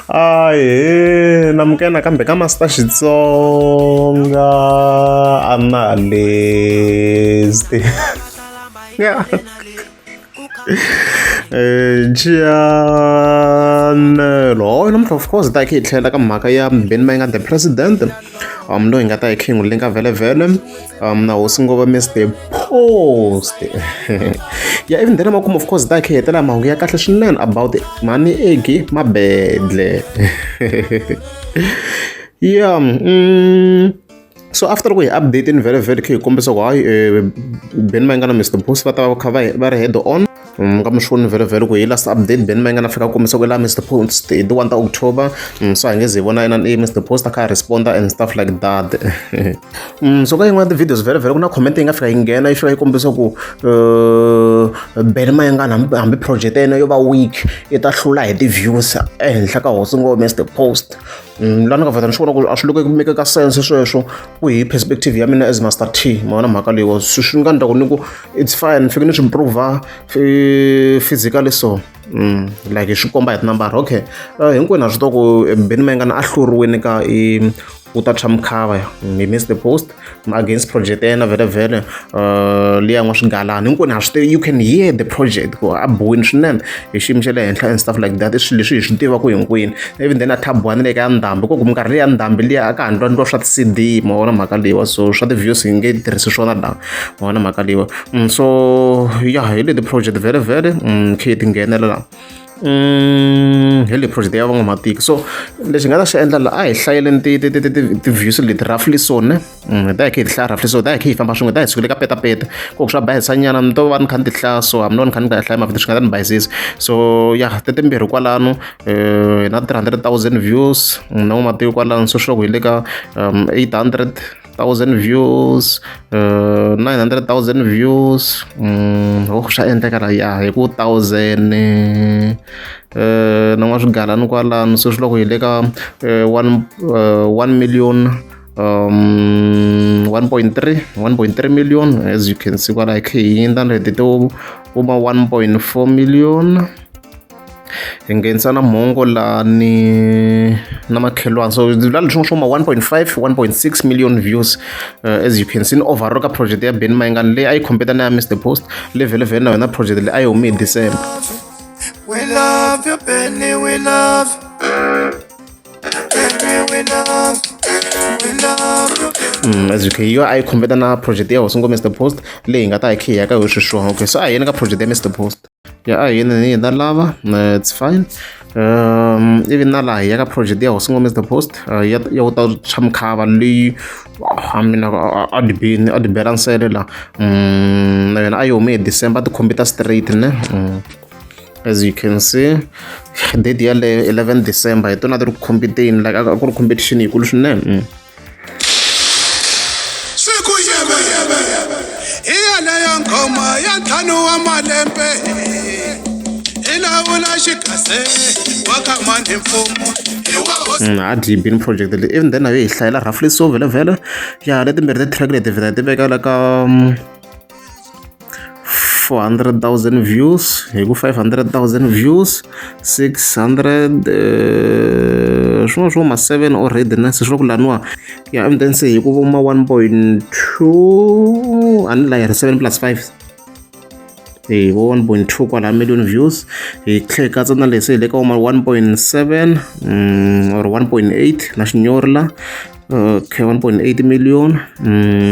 Ahee, namukela kambe ka Master Xitsonga analyst. Cianelo namuntlha of course ta hi kha hi tlhela ka mhaka ya Benny Mayengani the president loyi hi nga ta hi kha hi n'wi linka vhelevhele na hosi ngova Mr Post ya even then makumu of course ta hi kha hi hetela mahungu ya kahle swinene about mani egi mabedle yeah so after we update in very kha hi kombisa ku hayi Benny Mayengani Mr Post va ta va kha va ri head on ka mi swoni vhele ku hi last update Benny Mayengani fika kombisa ku la Mr Post hi the 1 October so angeze hi vona yena Mr Post a kha responda and stuff like that so ka yin'wana ti-videos vhele ku na comment yi nga fika yi nghena yi fika yi kombisa ku Benny Mayengani hambi project ya yena yo va weak yi ta hlula hi ti-views ehenhla ka hosi ngo Mr Post la ni nga vheta ni swi vona ku a swi loko ku make ka sense sweswo ku hi perspective ya mina as Master T mavona mhaka leyiwa swi nga ndla ku ni ku it's fine fike ni swi improve physically so like swi komba hi tinambara okay hinkwenu a swi tiva ku Benny Mayengani a hluriwini ka uta Tramkhava hi Mr Post against project ya yena vhele liya n'wa swigalani hinkwenu ha swi tivi you can hear the project ku a bohini swinene hi xiyimo xa le henhla and stuff like that i swilo leswi hi swi tivaku hinkwenu even then a tab 1 le ka ya ndhambi ku minkarhi leyi ya ndhambi liya a ka ha ndliwa swa ti-CD mavona mhaka leyiwa so swa ti-views hi nge tirhisi swona laha mavona mhaka leyiwa so ya hi le ti-project vhele kha hi ti nghenela laha hi le project ya van'wamatiko so lexi nga ta xi endla laha a hi hlayeleni ti-views leti roughly so ne ta hi kha hi ti hlaya roughly so ta hi kha hi famba swin'we ta hi sukile ka petapeta koku swa bahisanyana ni to va ni kha ni ti hlaya so hambi no ni kha ni nga hlaya mavito swi nga ta ni bayisisa so ya tetimbirhi kwalano hi na 300,000 views van'wamatiko kwalano so swi loko hi le ka 800,000 views 900,000 views swa endleka la ya hi ku 1000 na swigalani kwalano so swi loko hi le ka 1 million 1.3 million as you can see kwala hi kha hi yindla leti to kuma 1.4 million hi nghenisa na mhongo lani na makhelwana so la leswi swo ma 1.5 1.6 million views as you can see overall ka project ya Benny Mayengani leyi a yi compete na ya Mr Post le vhele na yona project leyi a yi hume hi December. We love you, Benny, we love. Benny, we love. We love you. As you can hear, I compete na project ya hosi ngo Mr Post leyi nga ta hi kha hi ya ka hi swiswona okay so a hi yeni ka project ya Mr Post ya a hi yeni ni na lava it's fine even na laha hi ya ka project ya hosi ngo Mr Post ya uta Tramkhava leyi I mean a di bela nsele la na yona a yi hume hi December ti computer straight ne as you can see date ya le 11 December hi tona ti ri competeni like a ku ri competition yikulu swinene ya ngoma ya ntlhanu wa malembe ilawula xikase wa kamani mfumo a DBN project leyi even then hi hlayela roughly so vhele ya letimbirhi ti-track leti vhela ti veka la ka 400,000 views hi ku 500,000 views 600 swin'wana swo ma 7 already na se swa ku laniwa ya and then se hi ku voma 1.2 ani la hi ri 7 plus 5 hi vo 1.2 kwala million views hi tlhe katsa na lese hi le ka 1.7 or 1.8 na xinyori la okay 1.8 million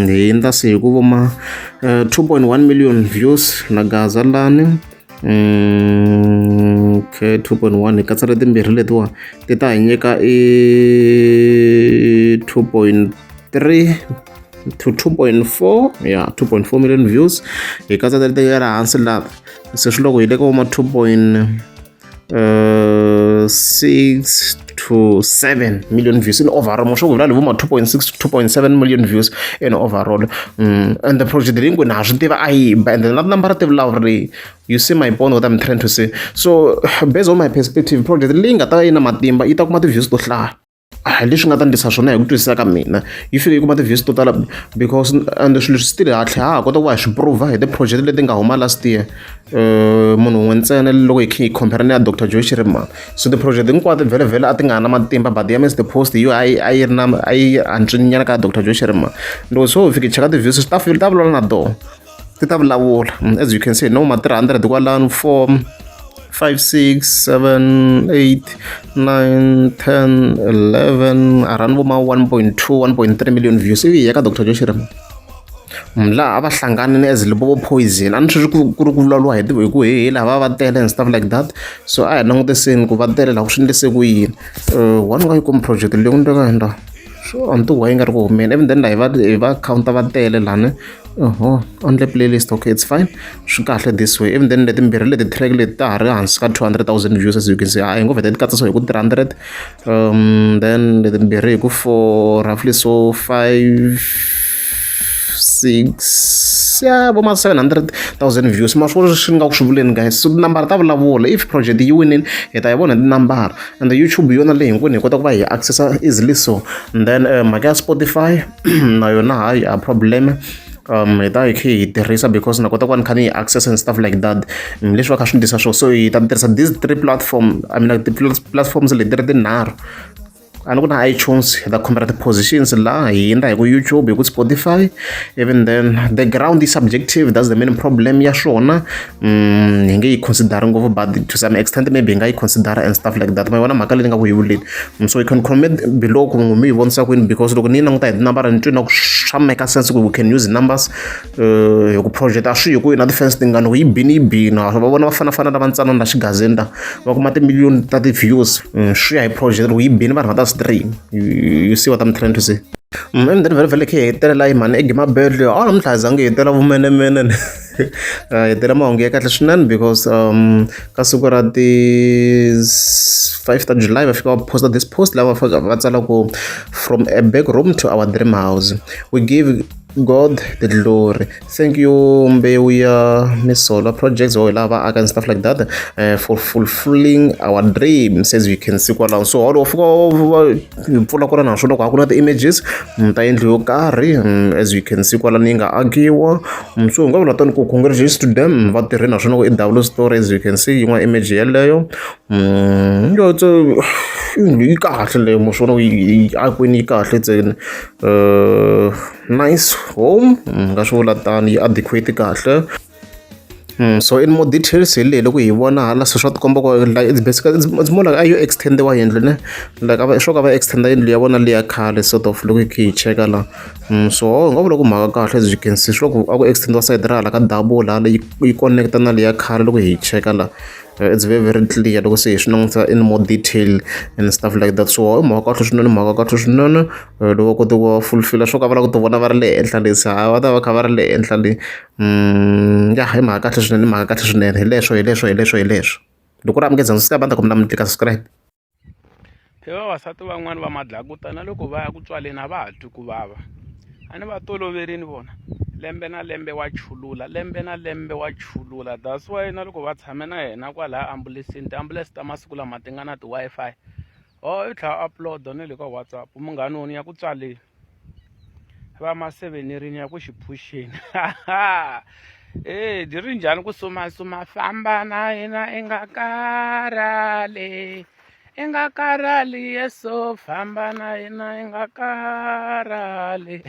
hi endla se hi ku voma 2.1 million views na gaza lani okay 2.1 hi katsa le timbirhi letiwa ti ta hi nyika 2.3 to 2.4 yeah 2.4 million views hi katsa leti ya le hansi la se swi loko hi le ka voma 2.6 to 7 million views in overall mosho ku vula vuma 2.6 to 2.7 million views in overall and the project leyi na swi tiva a yi and the number ti vulavuri you see my point what I'm trying to say so based on my perspective project leyi nga ta yi na matimba yi ta kuma ti-views to hlaya leswi nga ta ndlisa swona hi ku twisisa ka mina yi fike yi kuma ti-views to tala because and swilo leswi still ha tlhela ha kota ku va hi swi prova hi ti-project leti nga huma last year munhu un'we ntsena loko hi kha hi compare ni ya Dr Joy Shirimani so ti-project hinkwato vhele a ti nga ha na matimba but ya Mr Post yo a yi antswinyana ka Dr Joy Shirimani loko so hi fike cheka ti-views ta vulavula na toho ti ta vulavula as you can see no ma 300 kwalano 4 5 6 7 8 9 10 11 around voma 1.2 1.3 million views ivi ya ka Dr Joy Shirimani laha a va hlanganini as Limpopo Poison a ni swi ku ri ku vulavuriwa hi ku lava va tele and stuff like that so a hi langutiseni ku va tele laha ku swi endlise ku yini one nga yi kuma project leyi ku ni ka endla so a ni tiwa yi nga ri ku humeni even then laha hi va counter va tele lani only playlist okay it's fine swi kahle this way even then letimbirhi leti track leti ta ha ri hansi ka 200,000 views as you can see hi ngo vheta ti katsa so hi ku 300 then letimbirhi hi ku for roughly so 5 6 voma 700,000 views ma swi nga ku swi vuleni guys so tinambara ta vulavula if project yi winini hi ta yi vona tinambara and the YouTube yona leyi hinkwenu hi kota ku va hi accessa easily so and then mhaka ya Spotify na yona hayi a problem hi ta hi kha hi tirhisa because na kota ku va ni kha ni hi access and stuff like that leswi va kha swi ndlisa swo so hi ta tirhisa these 3 platform I mean like ti-platforms leti ri tinharhu a ni ku na iTunes hi ta compare ti-positions laha hi endla hi ku YouTube hi ku Spotify even then the ground is subjective that's the main problem ya swona hi nge yi consideri ngopfu but to some extent maybe hi nga yi considera and stuff like that ma vona mhaka leyi nga ku hi vuleni so you can comment below ku mi hi vonisa kwini because loko ni languta hi tinambara ni twi na ku swa make sense ku we can use numbers hi ku project a swi hi ku yi na ti-fans tingani ku yi bini va vona va fanafana lava ntsanana la xigazeni la va kuma timiliyoni ta ti-views swi ya hi project loko yi bini vanhu va ta stream you see what I'm trying to say and then vhele khe hi hetelela hi mani egimabele namuntlha hi zange hi hetela vumenemene hetela mahungu ya kahle swinene because ka siku ra ti 5 ta July va fika va posta this post lava va tsala ku from a back room to our dream house we give God the glory. Thank you Mbewu ya Misolo projects or lava and stuff like that for fulfilling our dreams as you can see kwala so all of pfula ku ri na swona ku na ti-images ta endlu yo karhi as you can see kwala ni nga akiwa so nga vula tani ku congratulations to them va tirhe na swona ku i double story as you can see yin'wana image yeleyo yi kahle leyo mo swona yi akwini yi kahle ntsena nice home nga swi vula tani yi adequate kahle so in more details hi leyi loko hi vona hala se swa tikomba ku like it's basically it's more like ayo extendiwa yindlu ne like swo ka va extenda yindlu ya vona leya khale sort of loko hi kha hi cheka la so nga vula ku mhaka kahle as you can see swo ku a ku extendiwa side ra hala ka double hala yi connecta na leya khale loko hi cheka la it's very clear loko se hi swi languta in more detail and stuff like that so mhaka kahle swinene loko kota ku fulfilla swo ka va la ku ti vona va ri le henhla lesi va ta va kha va ri le henhla le ya hi mhaka kahle swinene hi leswo loko ri amukeza ndzi ta ku mi tlika subscribe vavasati van'wani va madlakuta na loko va ya ku tswaleni a va ha twi ku vava a ni va toloverini vona lembe na lembe wa chulula that's why na loko va tshame na yena kwalaya ambulensini tiambulense ta masiku lama ti nga na ti-Wi-Fi i tlhela upload na le ka WhatsApp munghani woni ya ku tswaleni va ma7 ya ku xiphuxeni byi ri njhani ku sumasuma famba na yena i nga karhali yeso famba na yena i nga karhali